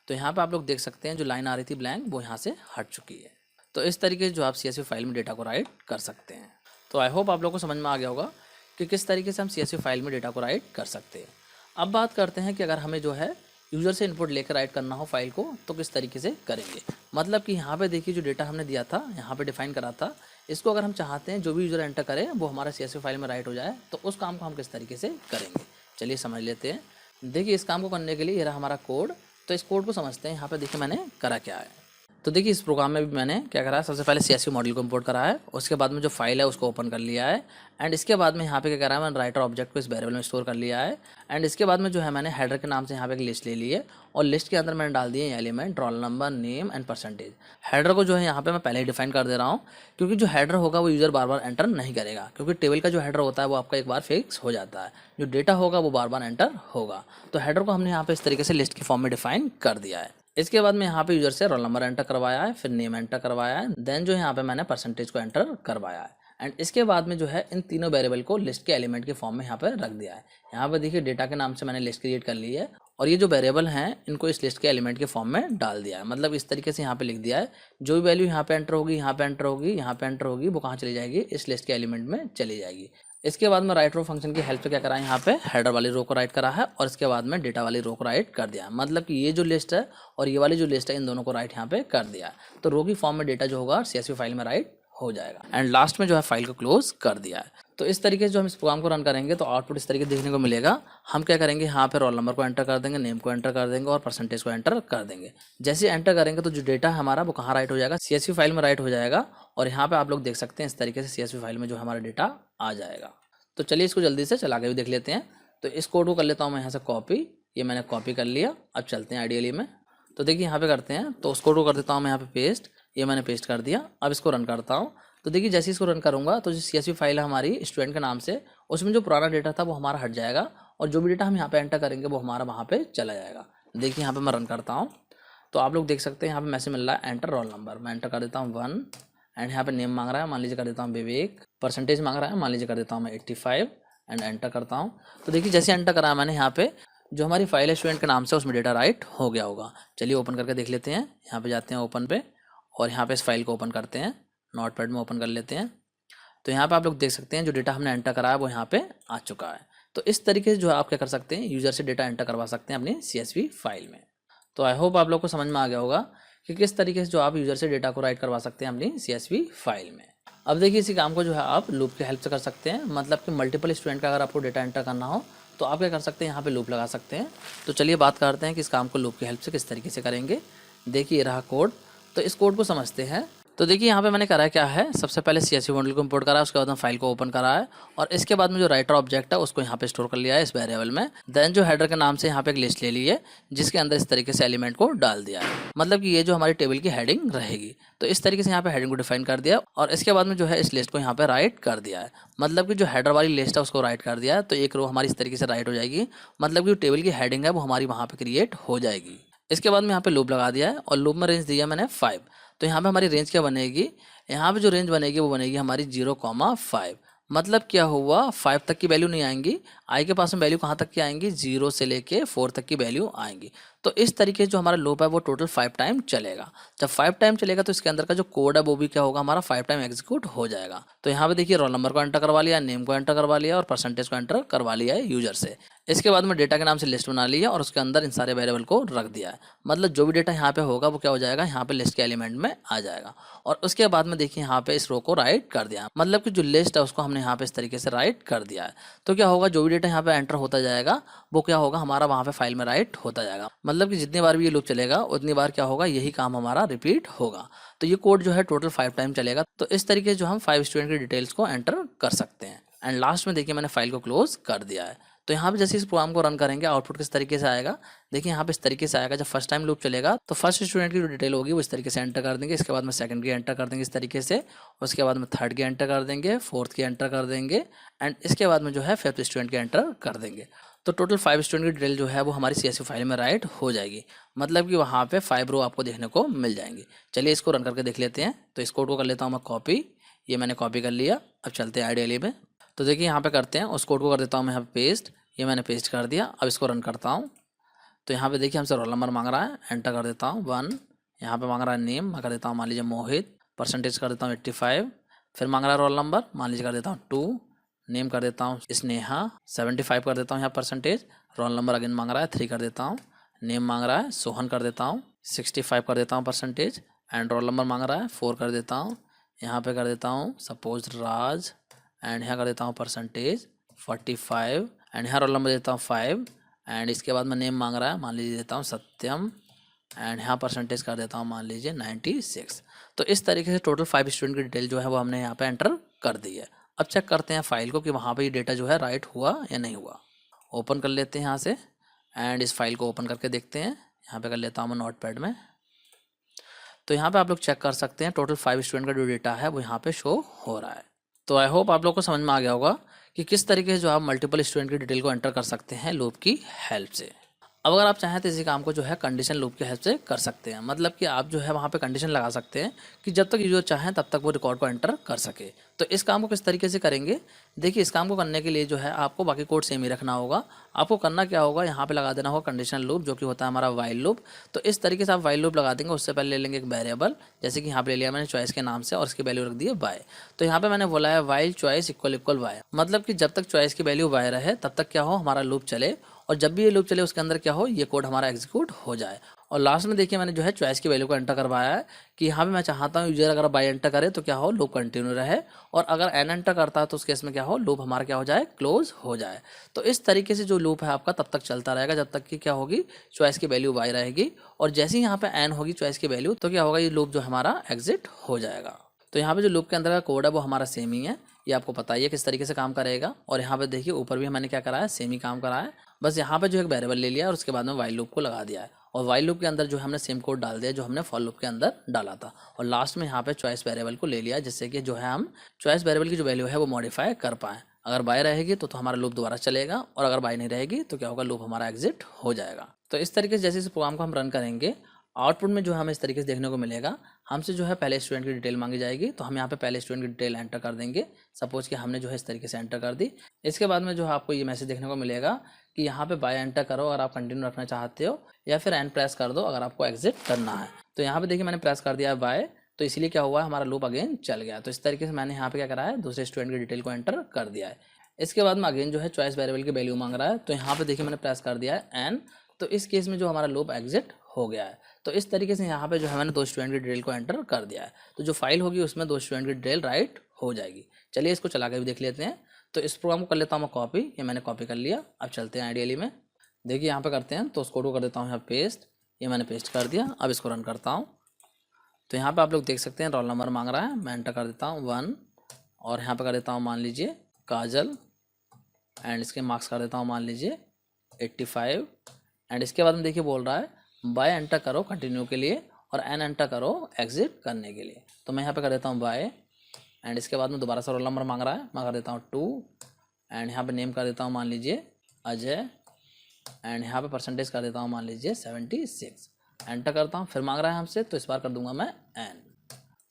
तो यहाँ पे आप लोग देख सकते हैं जो लाइन आ रही थी ब्लैंक वो यहाँ से हट चुकी है। तो इस तरीके से जो आप CSV फाइल में डेटा को राइट कर सकते हैं। तो आई होप आप लोग को समझ में आ गया होगा कि किस तरीके से हम CSV फाइल में डेटा को राइट कर सकते हैं। अब बात करते हैं कि अगर हमें जो है यूज़र से इनपुट लेकर राइट करना हो फाइल को तो किस तरीके से करेंगे। मतलब कि यहाँ पे देखिए जो डेटा हमने दिया था, यहाँ पे डिफाइन करा था, इसको अगर हम चाहते हैं जो भी यूज़र एंटर करे वो हमारा CSV फाइल में राइट हो जाए, तो उस काम को हम किस तरीके से करेंगे चलिए समझ लेते हैं। देखिए इस काम को करने के लिए ये रहा हमारा कोड। तो इस कोड को समझते हैं। यहाँ पे देखिए मैंने करा क्या है। तो देखिए इस प्रोग्राम में भी मैंने क्या करा है, सबसे पहले CSV मॉडल को इंपोर्ट करा है, उसके बाद में जो फाइल है उसको ओपन कर लिया है एंड इसके बाद में यहाँ पे क्या करा है, मैंने राइटर ऑब्जेक्ट को इस वेरिएबल में स्टोर कर लिया है एंड इसके बाद में जो है मैंने हेडर के नाम से यहाँ पे एक लिस्ट ले ली है और लिस्ट के अंदर मैंने डाल दिए element, roll number, name and percentage. Header को जो है यहाँ पे मैं पहले ही डिफाइन कर दे रहा हूँ क्योंकि जो हेडर होगा वो यूज़र बार बार एंटर नहीं करेगा, क्योंकि टेबल का जो हेडर होता है वो आपका एक बार फिक्स हो जाता है, जो डेटा होगा वो बार बार एंटर होगा। तो हेडर को हमने यहाँ पे इस तरीके से लिस्ट की फॉर्म में डिफाइन कर दिया है। इसके बाद में यहाँ पे यूजर से रोल नंबर एंटर करवाया है, फिर नेम एंटर करवाया है, देन जो यहाँ पे मैंने परसेंटेज को एंटर करवाया है एंड इसके बाद में जो है इन तीनों वेरिएबल को लिस्ट के एलिमेंट के फॉर्म में यहाँ पे रख दिया है। यहाँ पे देखिए डेटा के नाम से मैंने लिस्ट क्रिएट कर ली है और ये जो वेरिएबल हैं इनको इस लिस्ट के एलिमेंट के फॉर्म में डाल दिया है। मतलब इस तरीके से यहाँ पे लिख दिया है जो भी वैल्यू यहाँ पे एंटर होगी, यहाँ पे एंटर होगी, यहाँ पे एंटर होगी, वो कहाँ चली जाएगी, इस लिस्ट के एलिमेंट में चली जाएगी। इसके बाद में राइट रो फंक्शन की हेल्प से क्या करा है, यहाँ पे हेडर वाली रो को राइट करा है और इसके बाद में डेटा वाली रो को राइट कर दिया है। मतलब कि ये जो लिस्ट है और ये वाली जो लिस्ट है इन दोनों को राइट यहाँ पे कर दिया है। तो रो की फॉर्म में डेटा जो होगा CSV फाइल में राइट हो जाएगा एंड लास्ट में जो है फाइल को क्लोज कर दिया है। तो इस तरीके से जो हम इस प्रोग्राम को रन करेंगे तो आउटपुट इस तरीके देखने को मिलेगा। हम क्या करेंगे, यहाँ पे रोल नंबर को एंटर कर देंगे, नेम को एंटर कर देंगे और परसेंटेज को एंटर कर देंगे। जैसे एंटर करेंगे तो जो डेटा है हमारा वो कहाँ राइट हो जाएगा, CSV फाइल में राइट हो जाएगा। और यहाँ पे आप लोग देख सकते हैं इस तरीके से CSV फाइल में जो हमारा डेटा आ जाएगा। तो चलिए इसको जल्दी से चला के भी देख लेते हैं। तो इस कोड को कर लेता हूँ मैं यहाँ से कॉपी, ये मैंने कॉपी कर लिया। अब चलते हैं आइडियली में। तो देखिए यहाँ पे करते हैं, तो उस कोड को कर देता हूँ मैं यहाँ पे पेस्ट, ये मैंने पेस्ट कर दिया। अब इसको रन करता हूँ। तो देखिए जैसे इसको रन करूँगा तो जो CSV फाइल है हमारी स्टूडेंट के नाम से, उसमें जो पुराना डेटा था वो हमारा हट जाएगा और जो भी डेटा हम यहाँ पे एंटर करेंगे वो हमारा वहाँ पे चला जाएगा। देखिए यहाँ पे मैं रन करता हूँ तो आप लोग देख सकते हैं यहाँ पे मैसेज मिल रहा है एंटर रोल नंबर। मैं एंटर कर देता हूँ 1 एंड यहाँ पे नेम मांग रहा है, मान लीजिए कर देता हूँ विवेक। परसेंटेज मांग रहा है, मान लीजिए कर देता हूँ मैं 85 एंड एंटर करता हूँ। तो देखिए जैसे एंटर करा मैंने, यहाँ पे जो हमारी फाइल है स्टूडेंट के नाम से उसमें डेटा राइट हो गया होगा। चलिए ओपन करके देख लेते हैं। यहाँ पे जाते हैं ओपन पे और यहाँ पे इस फाइल को ओपन करते हैं, नोटपैड में ओपन कर लेते हैं। तो यहाँ पे आप लोग देख सकते हैं जो डेटा हमने एंटर कराया वो यहाँ पे आ चुका है। तो इस तरीके से जो आप क्या कर सकते हैं, यूज़र से डेटा एंटर करवा सकते हैं अपनी CSV फाइल में। तो आई होप आप लोग को समझ में आ गया होगा कि किस तरीके से जो आप यूज़र से डेटा को राइट करवा सकते हैं अपनी CSV फाइल में। अब देखिए इसी काम को जो है आप लूप की हेल्प से कर सकते हैं। मतलब कि मल्टीपल स्टूडेंट का अगर आपको डेटा एंटर करना हो तो आप क्या कर सकते हैं, यहाँ पे लूप लगा सकते हैं। तो चलिए बात करते हैं कि इस काम को लूप की हेल्प से किस तरीके से करेंगे। देखिए रहा कोड, तो इस कोड को समझते हैं। तो देखिए यहाँ पे मैंने करा क्या है, सबसे पहले CSV मॉडल को इंपोर्ट करा है, उसके बाद में फाइल को ओपन करा है और इसके बाद में जो राइटर ऑब्जेक्ट है उसको यहाँ पे स्टोर कर लिया है इस वेरिएबल में। देन जो हेडर के नाम से यहाँ पे एक लिस्ट ले ली है जिसके अंदर इस तरीके से एलिमेंट को डाल दिया है। मतलब कि ये जो हमारी टेबल की हेडिंग रहेगी। तो इस तरीके से यहाँ पे हेडिंग को डिफाइन कर दिया और इसके बाद में जो है इस लिस्ट को यहाँ पे राइट कर दिया है। मतलब कि जो हेडर वाली लिस्ट है उसको राइट कर दिया है। तो एक रो हमारी इस तरीके से राइट हो जाएगी। मतलब कि जो टेबल की हेडिंग है वो हमारी वहाँ पे क्रिएट हो जाएगी। इसके बाद में यहाँ पे लूप लगा दिया है और लूप में रेंज दिया मैंने 5। तो यहाँ पे हमारी रेंज क्या बनेगी, यहाँ पे जो रेंज बनेगी वो बनेगी हमारी 0,5। मतलब क्या हुआ, 5 तक की वैल्यू नहीं आएंगी, आई के पास में वैल्यू कहाँ तक की आएंगी, 0 से लेके 4 तक की वैल्यू आएंगी। तो इस तरीके से जो हमारा लूप है वो टोटल 5 टाइम चलेगा। जब 5 टाइम चलेगा तो इसके अंदर का जो कोड है वो भी क्या होगा, हमारा 5 टाइम एग्जीक्यूट हो जाएगा। तो यहाँ पे देखिए रोल नंबर को एंटर करवा लिया, नेम को एंटर करवा लिया और परसेंटेज को एंटर करवा लिया है यूजर से। इसके बाद में डेटा के नाम से लिस्ट बना ली है और उसके अंदर इन सारे वेरिएबल को रख दिया है। मतलब जो भी डेटा यहाँ पे होगा वो क्या हो जाएगा, यहाँ पे लिस्ट के एलिमेंट में आ जाएगा। और उसके बाद में देखिए यहाँ पे इस रो को राइट कर दिया, मतलब कि जो लिस्ट है उसको हमने यहाँ पे इस तरीके से राइट कर दिया है। तो क्या होगा, जो भी डेटा यहाँ पे एंटर होता जाएगा वो क्या होगा, हमारा वहाँ पे फाइल में राइट होता जाएगा। मतलब कि जितनी बार भी ये लूप चलेगा उतनी बार क्या होगा, यही काम हमारा रिपीट होगा। तो ये कोड जो है टोटल 5 टाइम चलेगा। तो इस तरीके से जो हम 5 स्टूडेंट की डिटेल्स को एंटर कर सकते हैं। एंड लास्ट में देखिए मैंने फाइल को क्लोज कर दिया है। तो यहाँ पे जैसे इस प्रोग्राम को रन करेंगे आउटपुट किस तरीके से आएगा, देखिए यहाँ पे इस तरीके से आएगा। जब फर्स्ट टाइम लूप चलेगा तो फर्स्ट स्टूडेंट की जो डिटेल होगी वो इस तरीके से एंटर कर देंगे, इसके बाद में सेकंड की एंटर कर देंगे इस तरीके से, उसके बाद में थर्ड की एंटर कर देंगे, फोर्थ की एंटर कर देंगे एंड इसके बाद में जो है फिफ्थ स्टूडेंट की एंटर कर देंगे। तो टोटल 5 स्टूडेंट की डिटेल जो है वो हमारी CSV फाइल में राइट हो जाएगी। मतलब कि वहाँ पे 5 रो आपको देखने को मिल जाएंगी। चलिए इसको रन करके देख लेते हैं। तो इस कोड को कर लेता हूँ मैं कॉपी, ये मैंने कॉपी कर लिया। अब चलते हैं IDLE में। तो देखिए यहाँ पे करते हैं, उस कोड को कर देता हूँ मैं यहाँ पे पेस्ट, ये मैंने पेस्ट कर दिया। अब इसको रन करता हूँ। तो यहाँ पे देखिए हमसे रोल नंबर मांग रहा है, एंटर कर देता हूँ 1। यहाँ पे मांग रहा है नेम, मैं कर देता हूँ मान लीजिए मोहित, परसेंटेज कर देता हूँ 85। फिर मांग रहा है रोल नंबर, मान लीजिए कर देता हूँ 2, नेम कर देता हूँ स्नेहा, 75 कर देता हूँ यहाँ परसेंटेज। रोल नंबर अगेन मांग रहा है 3 कर देता हूँ, नेम मांग रहा है सोहन कर देता हूँ, 65 कर देता हूँ परसेंटेज एंड रोल नंबर मांग रहा है 4 कर देता हूँ। यहाँ पे कर देता हूँ सपोज राज एंड यहाँ कर देता हूँ परसेंटेज 45 एंड यहाँ रोल नंबर देता हूँ 5 एंड इसके बाद में नेम मांग रहा है मान लीजिए देता हूँ सत्यम एंड यहाँ परसेंटेज कर देता हूँ मान लीजिए 96। तो इस तरीके से टोटल 5 स्टूडेंट की डिटेल जो है वो हमने यहाँ पे एंटर कर दी है। अब चेक करते हैं फाइल को कि वहाँ पे ये डेटा जो है राइट हुआ या नहीं हुआ। ओपन कर लेते हैं यहाँ से एंड इस फाइल को ओपन करके देखते हैं। यहाँ पे कर लेता हूँ मैं नोटपैड में। तो यहाँ पे आप लोग चेक कर सकते हैं टोटल 5 स्टूडेंट का जो डेटा है वो यहाँ पे शो हो रहा है। तो आई होप आप लोग को समझ में आ गया होगा कि किस तरीके से जो आप मल्टीपल स्टूडेंट की डिटेल को एंटर कर सकते हैं लूप की हेल्प से। अब अगर आप चाहें तो इसी काम को जो है कंडीशन लूप की हेल्प से कर सकते हैं। मतलब कि आप जो है वहाँ पे कंडीशन लगा सकते हैं कि जब तक यूजर चाहें तब तक वो रिकॉर्ड को एंटर कर सके। तो इस काम को किस तरीके से करेंगे, देखिए इस काम को करने के लिए जो है आपको बाकी कोड सेम ही रखना होगा। आपको करना क्या होगा, यहाँ पे लगा देना होगा कंडीशनल लूप जो कि होता है हमारा वाइल लूप। तो इस तरीके से आप वाइल लूप लगा देंगे। उससे पहले ले लेंगे एक वेरिएबल, जैसे कि यहाँ पे ले लिया मैंने चॉइस के नाम से और इसकी वैल्यू रख दी है वाई। तो यहाँ पे मैंने बोला है वाइल चॉइस इक्वल वाई, मतलब कि जब तक चॉइस की वैल्यू वाई रहे तब तक क्या हो हमारा लूप चले और जब भी ये लूप चले उसके अंदर क्या हो ये कोड हमारा एग्जीक्यूट हो जाए। और लास्ट में देखिए मैंने जो है चॉइस की वैल्यू को एंटर करवाया है कि यहाँ पे मैं चाहता हूँ यूजर अगर बाई एंटर करे तो क्या हो लूप कंटिन्यू रहे और अगर एन एंटर करता है तो उस केस में क्या हो लूप हमारा क्या हो जाए क्लोज हो जाए। तो इस तरीके से जो लूप है आपका तब तक चलता रहेगा जब तक कि क्या होगी चॉइस की वैल्यू वाई रहेगी और जैसे ही यहाँ पे एन होगी चॉइस की वैल्यू तो क्या होगा ये लूप जो हमारा एग्जिट हो जाएगा। तो यहाँ पे जो लूप के अंदर का कोड है वो हमारा सेम ही है, ये आपको पता ही है किस तरीके से काम करेगा। और यहाँ पे देखिए ऊपर भी मैंने क्या करा है सेम ही काम करा है, बस यहाँ पे जो एक वेरिएबल ले लिया और उसके बाद में वाइल लूप को लगा दिया है और वाइल लूप के अंदर जो हमने सेम कोड डाल दिया जो हमने फॉर लूप के अंदर डाला था और लास्ट में यहाँ पे चॉइस वेरिएबल को ले लिया जिससे कि जो है हम चॉइस वेरिएबल की जो वैल्यू है वो मॉडिफाई कर पाएँ। अगर बाय रहेगी तो हमारा लूप दोबारा चलेगा और अगर बाय नहीं रहेगी तो क्या होगा लूप हमारा एग्जिट हो जाएगा। तो इस तरीके से जैसे इस प्रोग्राम को हम रन करेंगे आउटपुट में जो हमें इस तरीके से देखने को मिलेगा। हमसे जो है पहले स्टूडेंट की डिटेल मांगी जाएगी तो हम यहाँ पे पहले स्टूडेंट की डिटेल एंटर कर देंगे। सपोज कि हमने जो है इस तरीके से एंटर कर दी। इसके बाद में जो है आपको ये मैसेज देखने को मिलेगा कि यहाँ पे बाय एंटर करो अगर आप कंटिन्यू रखना चाहते हो या फिर एन प्रेस कर दो अगर आपको एग्जिट करना है। तो यहाँ पे देखिए मैंने प्रेस कर दिया है बाय, तो इसलिए क्या हुआ है हमारा लूप अगेन चल गया। तो इस तरीके से मैंने यहाँ पे क्या करा है दूसरे स्टूडेंट की डिटेल को एंटर कर दिया है। इसके बाद में अगेन जो है चॉइस वेरिएबल की वैल्यू मांग रहा है तो यहाँ पे देखिए मैंने प्रेस कर दिया है एन, तो इस केस में जो हमारा लूप एग्जिट हो गया है। तो इस तरीके से यहाँ पे जो है मैंने 2 स्टूडेंट की डिटेल को एंटर कर दिया है। तो जो फाइल होगी उसमें 2 स्टूडेंट की डिटेल राइट हो जाएगी। चलिए इसको चला के भी देख लेते हैं। तो इस प्रोग्राम को कर लेता हूँ मैं कॉपी, ये मैंने कॉपी कर लिया। अब चलते हैं IDLE में। देखिए यहाँ पे करते हैं तो उस कोड को कर देता हूँ यहाँ पेस्ट, ये मैंने पेस्ट कर दिया। अब इसको रन करता हूँ तो यहाँ पे आप लोग देख सकते हैं रोल नंबर मांग रहा है, मैं एंटर कर देता हूँ 1 और यहाँ पे कर देता हूँ मान लीजिए काजल एंड इसके मार्क्स कर देता हूँ मान लीजिए 85 एंड इसके बाद में देखिए बोल रहा है बाय एंटर करो कंटिन्यू के लिए और एन एंटर करो एग्जिट करने के लिए। तो मैं यहाँ पे कर देता हूँ बाय एंड इसके बाद में दोबारा से रोल नंबर मांग रहा है, मैं कर देता हूँ 2 एंड यहाँ पे नेम कर देता हूँ मान लीजिए अजय एंड यहाँ पे परसेंटेज कर देता हूँ मान लीजिए 76। एंटर करता हूँ, फिर मांग रहा है हमसे तो इस बार कर दूंगा मैं एन।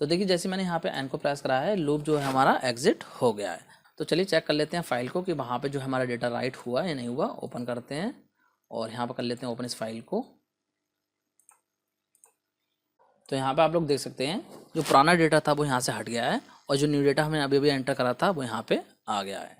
तो देखिए जैसे मैंने यहाँ पे एन को प्रेस करा है लूप जो है हमारा एग्जिट हो गया है। तो चलिए चेक कर लेते हैं फाइल को कि वहाँ पे जो हमारा डेटा राइट हुआ या नहीं हुआ। ओपन करते हैं और यहाँ पर कर लेते हैं ओपन इस फाइल को। तो यहाँ पे आप लोग देख सकते हैं जो पुराना डेटा था वो यहाँ से हट गया है और जो न्यू डेटा हमने अभी अभी एंटर करा था वो यहाँ पे आ गया है।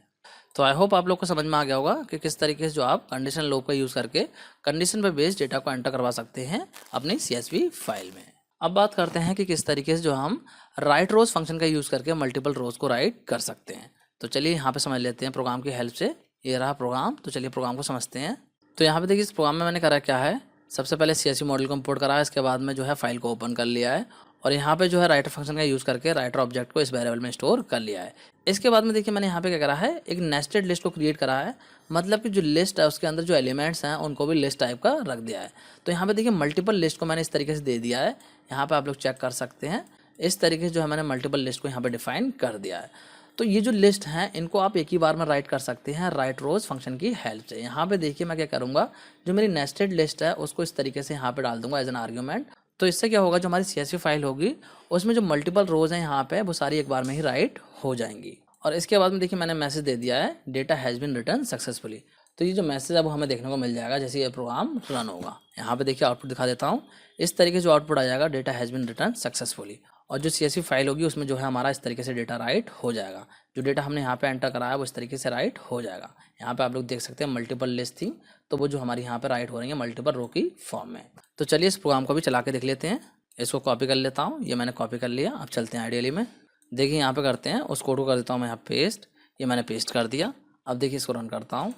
तो आई होप आप लोग को समझ में आ गया होगा कि किस तरीके से जो आप कंडीशनल लूप का यूज़ करके कंडीशन पे बेस्ड डेटा को एंटर करवा सकते हैं अपनी CSV फाइल में। अब बात करते हैं कि किस तरीके से जो हम राइट रोज फंक्शन का यूज़ करके मल्टीपल रोज को राइट कर सकते हैं। तो चलिए यहाँ पे समझ लेते हैं प्रोग्राम की हेल्प से। ये रहा प्रोग्राम, तो चलिए प्रोग्राम को समझते हैं। तो यहाँ पे देखिए इस प्रोग्राम में मैंने करा क्या है, सबसे पहले CSV मॉडल को इंपोर्ट करा है, इसके बाद में जो है फाइल को ओपन कर लिया है और यहाँ पे जो है राइटर फंक्शन का यूज़ करके राइटर ऑब्जेक्ट को इस वेरिएबल में स्टोर कर लिया है। इसके बाद में देखिए मैंने यहाँ पे क्या करा है, एक नेस्टेड लिस्ट को क्रिएट करा है, मतलब कि जो लिस्ट है उसके अंदर जो एलिमेंट्स हैं उनको भी लिस्ट टाइप का रख दिया है। तो यहाँ पे देखिए मल्टीपल लिस्ट को मैंने इस तरीके से दे दिया है, यहाँ पे आप लोग चेक कर सकते हैं। इस तरीके से जो है मैंने मल्टीपल लिस्ट को यहाँ पे डिफाइन कर दिया है। तो ये जो लिस्ट हैं इनको आप एक ही बार में राइट कर सकते हैं राइट रोज फंक्शन की हेल्प से। यहाँ पे देखिए मैं क्या करूँगा, जो मेरी नेस्टेड लिस्ट है उसको इस तरीके से यहाँ पे डाल दूंगा एज एन आर्ग्यूमेंट। तो इससे क्या होगा, जो हमारी CSV फाइल होगी उसमें जो मल्टीपल रोज हैं यहाँ पे वो सारी एक बार में ही राइट हो जाएंगी। और इसके बाद में देखिए मैंने मैसेज दे दिया है data has been written successfully. तो ये जो मैसेज है वो हमें देखने को मिल जाएगा जैसे ये प्रोग्राम रन होगा। यहाँ पे देखिए आउटपुट दिखा देता हूँ, इस तरीके से जो आउटपुट आ जाएगा data has been written successfully. और जो CSV फाइल होगी उसमें जो है हमारा इस तरीके से डेटा राइट हो जाएगा। जो डेटा हमने यहाँ पे एंटर कराया वो इस तरीके से राइट हो जाएगा। यहाँ पे आप लोग देख सकते हैं मल्टीपल लिस्ट थी, तो वो जो हमारी यहाँ पे राइट हो रही है मल्टीपल रो की फॉर्म में। तो चलिए इस प्रोग्राम को भी चला के देख लेते हैं। इसको कॉपी कर लेता हूँ, ये मैंने कॉपी कर लिया। अब चलते हैं आइडियली में। देखिए यहाँ पे करते हैं, उस कोड को कर देता हूँ मैं यहाँ पेस्ट, ये मैंने पेस्ट कर दिया। अब देखिए इसको रन करता हूँ,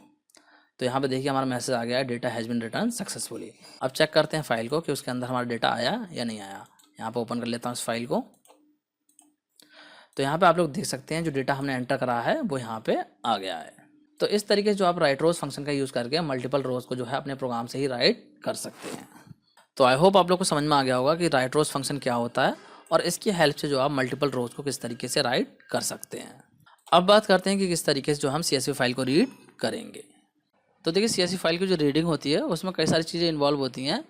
तो यहाँ पे देखिए हमारा मैसेज आ गया है data has been written successfully. अब चेक करते हैं फाइल को कि उसके अंदर हमारा डेटा आया या नहीं आया। यहाँ पे ओपन कर लेता हूँ इस फाइल को। तो यहाँ पे आप लोग देख सकते हैं जो डेटा हमने एंटर करा है वो यहाँ पे आ गया है। तो इस तरीके से जो आप राइट रोज फंक्शन का यूज़ करके मल्टीपल रोज को जो है अपने प्रोग्राम से ही राइट कर सकते हैं। तो आई होप आप लोग को समझ में आ गया होगा कि राइट रोज फंक्शन क्या होता है और इसकी हेल्प से जो आप मल्टीपल रोज को किस तरीके से राइट कर सकते हैं। अब बात करते हैं कि किस तरीके से जो हम CSV फाइल को रीड करेंगे। तो देखिए CSV फाइल की जो रीडिंग होती है उसमें कई सारी चीज़ें इन्वॉल्व होती हैं।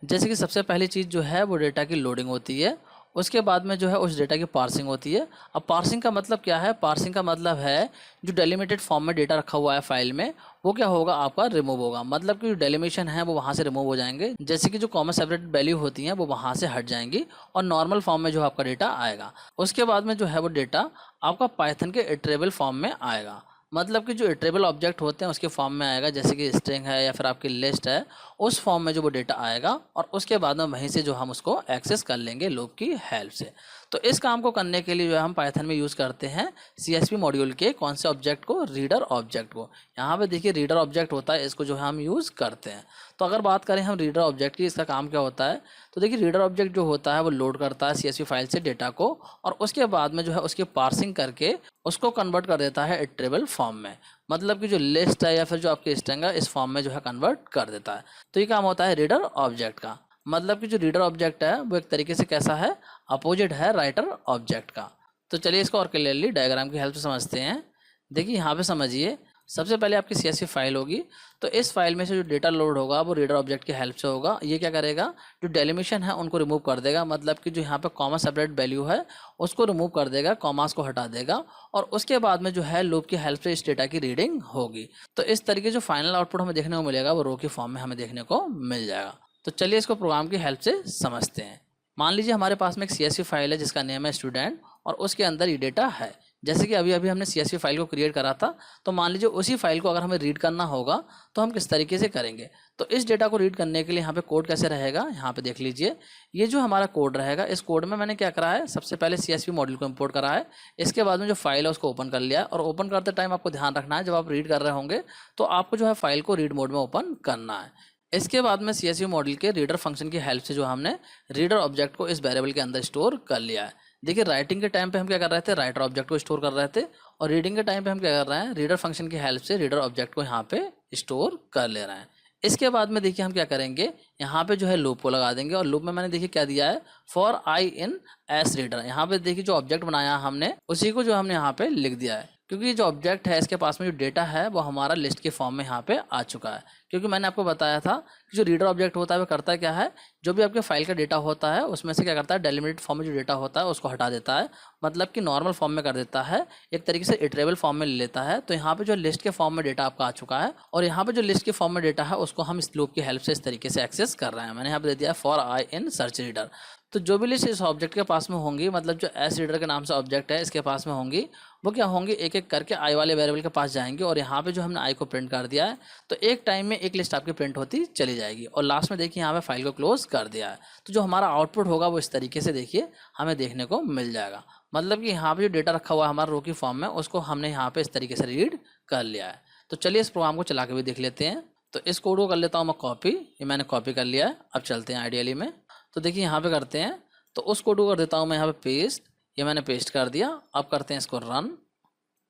जैसे कि सबसे पहली चीज़ जो है वो डेटा की लोडिंग होती है, उसके बाद में जो है उस डेटा की पार्सिंग होती है। अब पार्सिंग का मतलब क्या है, पार्सिंग का मतलब है जो डेलिमिटेड फॉर्म में डेटा रखा हुआ है फाइल में वो क्या होगा, आपका रिमूव होगा। मतलब कि जो डेलिमिशन है वो वहाँ से रिमूव हो जाएंगे, जैसे कि जो कॉमा सेपरेट वैल्यू होती हैं वो वहाँ से हट जाएंगी और नॉर्मल फॉर्म में जो आपका डेटा आएगा। उसके बाद में जो है वो डेटा आपका पाइथन के इटरेबल फॉर्म में आएगा, मतलब कि जो इटरेबल ऑब्जेक्ट होते हैं उसके फॉर्म में आएगा, जैसे कि स्ट्रिंग है या फिर आपकी लिस्ट है, उस फॉर्म में जो वो डेटा आएगा और उसके बाद में वहीं से जो हम उसको एक्सेस कर लेंगे लूप की हेल्प से। तो इस काम को करने के लिए जो हम पाइथन में यूज़ करते हैं CSV मॉड्यूल के कौन से ऑब्जेक्ट को, रीडर ऑब्जेक्ट को। यहाँ पे देखिए रीडर ऑब्जेक्ट होता है, इसको जो है हम यूज़ करते हैं। तो अगर बात करें हम रीडर ऑब्जेक्ट की, इसका काम क्या होता है, तो देखिए रीडर ऑब्जेक्ट जो होता है वो लोड करता है CSV फाइल से डेटा को और उसके बाद में जो है उसकी पार्सिंग करके उसको कन्वर्ट कर देता है इटरेबल फॉर्म में, मतलब कि जो लिस्ट है या फिर जो आपकी स्ट्रिंग है इस फॉर्म में जो है कन्वर्ट कर देता है। तो ये काम होता है रीडर ऑब्जेक्ट का। मतलब कि जो रीडर ऑब्जेक्ट है वो एक तरीके से कैसा है, अपोजिट है राइटर ऑब्जेक्ट का। तो चलिए इसको और क्लियरली डायग्राम की हेल्प से समझते हैं। देखिए यहाँ पे समझिए, सबसे पहले आपकी CSV फाइल होगी, तो इस फाइल में से जो डेटा लोड होगा वो रीडर ऑब्जेक्ट की हेल्प से होगा। ये क्या करेगा, जो डेलिमिशन है उनको रिमूव कर देगा, मतलब कि जो यहाँ पे कॉमा सेपरेट वैल्यू है उसको रिमूव कर देगा, कॉमास को हटा देगा और उसके बाद में जो है लूप की हेल्प से इस डेटा की रीडिंग होगी। तो इस तरीके जो फाइनल आउटपुट हमें देखने को मिलेगा वो रो की फॉर्म में हमें देखने को मिल जाएगा। तो चलिए इसको प्रोग्राम की हेल्प से समझते हैं। मान लीजिए हमारे पास में एक CSV फाइल है जिसका नेम है स्टूडेंट और उसके अंदर ये डेटा है। जैसे कि अभी हमने CSV फाइल को क्रिएट करा था, तो मान लीजिए उसी फाइल को अगर हमें रीड करना होगा तो हम किस तरीके से करेंगे। तो इस डेटा को रीड करने के लिए यहाँ पे कोड कैसे रहेगा, यहाँ पे देख लीजिए। ये जो हमारा कोड रहेगा, इस कोड में मैंने क्या करा है, सबसे पहले CSV मॉड्यूल को इंपोर्ट करा है, इसके बाद में जो फाइल है उसको ओपन कर लिया और ओपन करते टाइम आपको ध्यान रखना है जब आप रीड कर रहे होंगे तो आपको जो है फाइल को रीड मोड में ओपन करना है। इसके बाद में CSV मॉडल के रीडर फंक्शन की हेल्प से जो हमने रीडर ऑब्जेक्ट को इस वेरिएबल के अंदर स्टोर कर लिया है। देखिए राइटिंग के टाइम पे हम क्या कर रहे थे, राइटर ऑब्जेक्ट को स्टोर कर रहे थे और रीडिंग के टाइम पे हम क्या कर रहे हैं, रीडर फंक्शन की हेल्प से रीडर ऑब्जेक्ट को यहाँ पे स्टोर कर ले रहे हैं। इसके बाद में देखिए हम क्या करेंगे, यहाँ पे जो है लूप को लगा देंगे और लूप में मैंने देखिए क्या दिया है, for I in S reader. यहाँ पे देखिए जो ऑब्जेक्ट बनाया हमने उसी को जो हमने यहाँ पे लिख दिया है, क्योंकि जो ऑब्जेक्ट है इसके पास में जो डेटा है वो हमारा लिस्ट के फॉर्म में यहाँ पे आ चुका है। क्योंकि मैंने आपको बताया था कि जो रीडर ऑब्जेक्ट होता है वो करता है क्या है, जो भी आपके फाइल का डेटा होता है उसमें से क्या करता है, डेलिमिटेड फॉर्म में जो डेटा होता है उसको हटा देता है, मतलब कि नॉर्मल फॉर्म में कर देता है, एक तरीके से इटरेबल फॉर्म में ले लेता है। तो यहाँ पे जो लिस्ट के फॉर्म में डेटा आपका आ चुका है और यहाँ पे जो लिस्ट के फॉर्म में डेटा है उसको हम इस लूप की हेल्प से इस तरीके से एक्सेस कर रहे हैं। मैंने यहाँ पे दे दिया for I in search reader. तो जो भी लिस्ट इस ऑब्जेक्ट के पास में होंगी, मतलब जो एस रीडर के नाम से ऑब्जेक्ट है इसके पास में होंगी, वो क्या होंगी, एक एक करके आई वाले वेरिएबल के पास जाएंगे और यहाँ पे जो हमने आई को प्रिंट कर दिया है तो एक टाइम में एक लिस्ट आपकी प्रिंट होती चली जाएगी। और लास्ट में देखिए यहाँ पे फाइल को क्लोज कर दिया है। तो जो हमारा आउटपुट होगा वो इस तरीके से देखिए हमें देखने को मिल जाएगा। मतलब कि यहाँ पे जो डेटा रखा हुआ है हमारा रो की फॉर्म में, उसको हमने यहाँ पे इस तरीके से रीड कर लिया है। तो चलिए इस प्रोग्राम को चला के भी देख लेते हैं। तो इस कोड को कर लेता हूँ मैं कॉपी, ये मैंने कॉपी कर लिया है। अब चलते हैं आइडियली में। तो देखिए यहाँ पे करते हैं, तो उस कोड को कर देता हूँ मैं यहाँ पे पेस्ट, ये मैंने पेस्ट कर दिया। अब करते हैं इसको रन।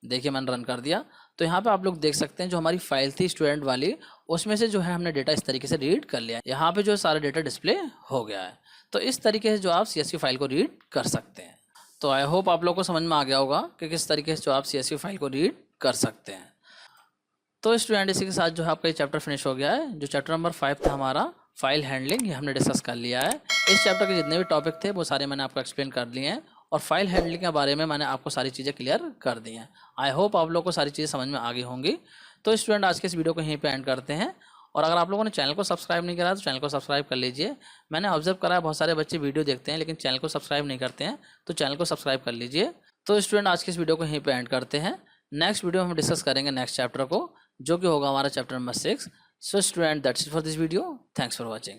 देखिए मैंने रन कर दिया। तो यहाँ पे आप लोग देख सकते हैं जो हमारी फाइल थी स्टूडेंट वाली, उसमें से जो है हमने डेटा इस तरीके से रीड कर लिया। यहाँ पे जो सारा डेटा डिस्प्ले हो गया है। तो इस तरीके से जो आप CSV फाइल को रीड कर सकते हैं। तो आई होप आप लोग को समझ में आ गया होगा कि किस तरीके से जो आप CSV फाइल को रीड कर सकते हैं। तो स्टूडेंट इसी के साथ जो है आपका ये चैप्टर फिनिश हो गया है। जो चैप्टर नंबर 5 था हमारा फाइल हैंडलिंग, ये हमने डिस्कस कर लिया है। इस चैप्टर के जितने भी टॉपिक थे वो सारे मैंने आपको एक्सप्लेन कर लिए हैं और फाइल हैंडलिंग के बारे में मैंने आपको सारी चीज़ें क्लियर कर दी हैं। आई होप आप लोग को सारी चीज़ें समझ में आ गई होंगी। तो स्टूडेंट आज के इस वीडियो को यहीं पे एंड करते हैं। और अगर आप लोगों ने चैनल को सब्सक्राइब नहीं करा तो चैनल को सब्सक्राइब कर लीजिए। मैंने ऑब्जर्व करा है बहुत सारे बच्चे वीडियो देखते हैं लेकिन चैनल को सब्सक्राइब नहीं करते हैं, तो चैनल को सब्सक्राइब कर लीजिए। तो स्टूडेंट आज के इस वीडियो को यहीं पे एंड करते हैं। नेक्स्ट वीडियो में हम डिस्कस करेंगे नेक्स्ट चैप्टर को, जो कि होगा हमारा chapter number 6। So student that's it for this video. Thanks for watching.